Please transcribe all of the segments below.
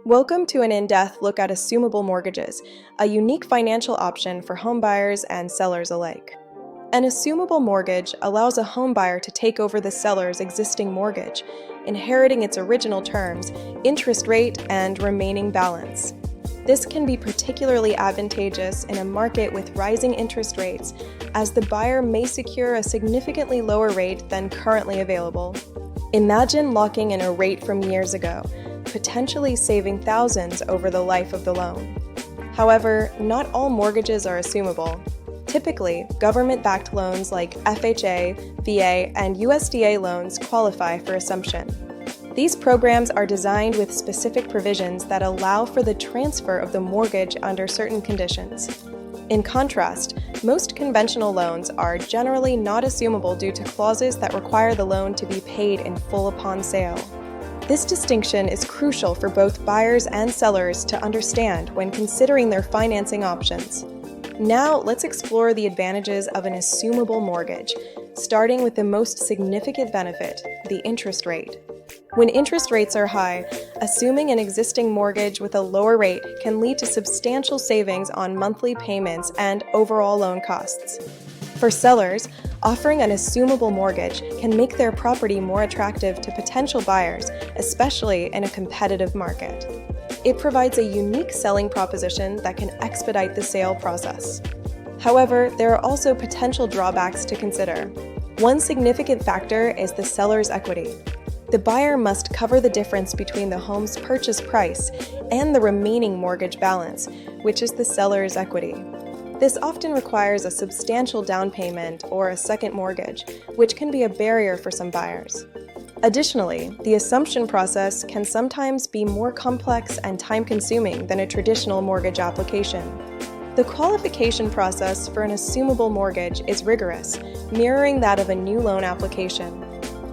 Welcome to an in-depth look at assumable mortgages, a unique financial option for homebuyers and sellers alike. An assumable mortgage allows a homebuyer to take over the seller's existing mortgage, inheriting its original terms, interest rate, and remaining balance. This can be particularly advantageous in a market with rising interest rates, as the buyer may secure a significantly lower rate than currently available. Imagine locking in a rate from years ago, potentially saving thousands over the life of the loan. However, not all mortgages are assumable. Typically, government-backed loans like FHA, VA, and USDA loans qualify for assumption. These programs are designed with specific provisions that allow for the transfer of the mortgage under certain conditions. In contrast, most conventional loans are generally not assumable due to clauses that require the loan to be paid in full upon sale. This distinction is crucial for both buyers and sellers to understand when considering their financing options. Now, let's explore the advantages of an assumable mortgage, starting with the most significant benefit, the interest rate. When interest rates are high, assuming an existing mortgage with a lower rate can lead to substantial savings on monthly payments and overall loan costs. For sellers, offering an assumable mortgage can make their property more attractive to potential buyers, especially in a competitive market. It provides a unique selling proposition that can expedite the sale process. However, there are also potential drawbacks to consider. One significant factor is the seller's equity. The buyer must cover the difference between the home's purchase price and the remaining mortgage balance, which is the seller's equity. This often requires a substantial down payment or a second mortgage, which can be a barrier for some buyers. Additionally, the assumption process can sometimes be more complex and time-consuming than a traditional mortgage application. The qualification process for an assumable mortgage is rigorous, mirroring that of a new loan application.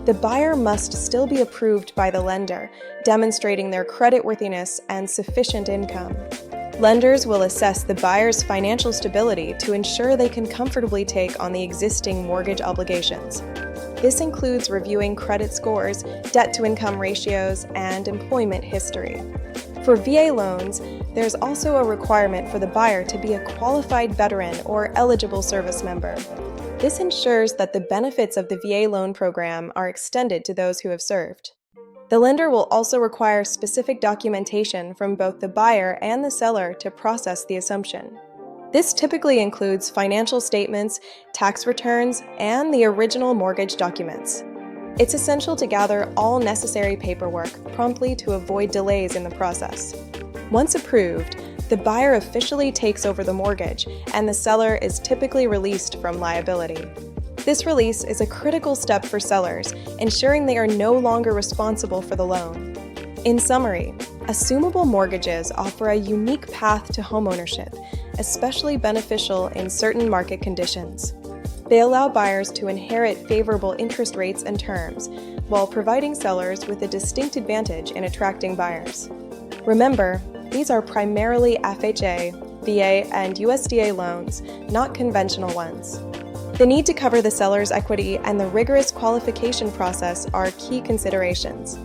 The buyer must still be approved by the lender, demonstrating their creditworthiness and sufficient income. Lenders will assess the buyer's financial stability to ensure they can comfortably take on the existing mortgage obligations. This includes reviewing credit scores, debt-to-income ratios, and employment history. For VA loans, there's also a requirement for the buyer to be a qualified veteran or eligible service member. This ensures that the benefits of the VA loan program are extended to those who have served. The lender will also require specific documentation from both the buyer and the seller to process the assumption. This typically includes financial statements, tax returns, and the original mortgage documents. It's essential to gather all necessary paperwork promptly to avoid delays in the process. Once approved, the buyer officially takes over the mortgage, and the seller is typically released from liability. This release is a critical step for sellers, ensuring they are no longer responsible for the loan. In summary, assumable mortgages offer a unique path to homeownership, especially beneficial in certain market conditions. They allow buyers to inherit favorable interest rates and terms, while providing sellers with a distinct advantage in attracting buyers. Remember, these are primarily FHA, VA, and USDA loans, not conventional ones. The need to cover the seller's equity and the rigorous qualification process are key considerations.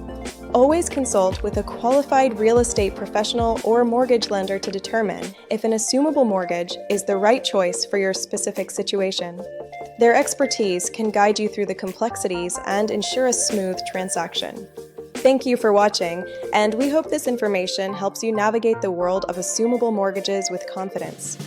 Always consult with a qualified real estate professional or mortgage lender to determine if an assumable mortgage is the right choice for your specific situation. Their expertise can guide you through the complexities and ensure a smooth transaction. Thank you for watching, and we hope this information helps you navigate the world of assumable mortgages with confidence.